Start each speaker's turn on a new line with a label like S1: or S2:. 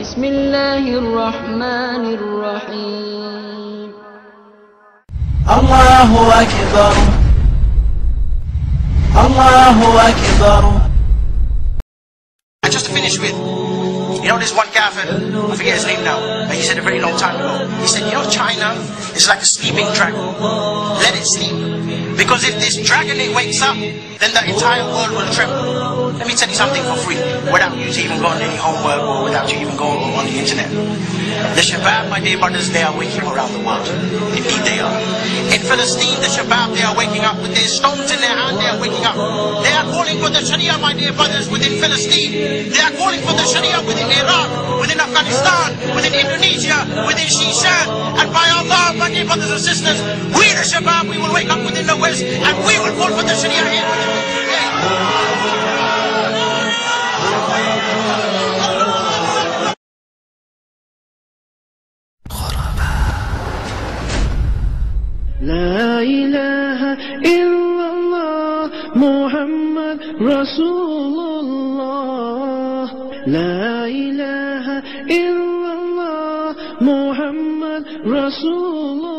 S1: بسم الله الرحمن الرحيم.
S2: الله أكبر الله أكبر.
S3: And just to finish with, you know, there's one kafir, I forget his name now, but he said a very long time ago, he said, you know, China is like a sleeping dragon. Let it sleep. Because if this dragon, it wakes up, then the entire world will tremble. Let me tell you something for free, without you to even go on any homework or without you even going on the internet. The Shabab, my dear brothers, they are waking around the world. Indeed they are. In Palestine, the Shabab, they are waking up with their stones in their hand, they are waking up. They are calling for the Sharia, my dear brothers, within Palestine. They are calling for the Sharia within Iraq, within Afghanistan, within Indonesia, within Shishan. And by Allah, my dear brothers and sisters, we the Shabab, we will wake up within the West and we will call for the Sharia here within the
S4: لا إله إلا الله محمد رسول الله. لا إله إلا الله محمد رسول الله.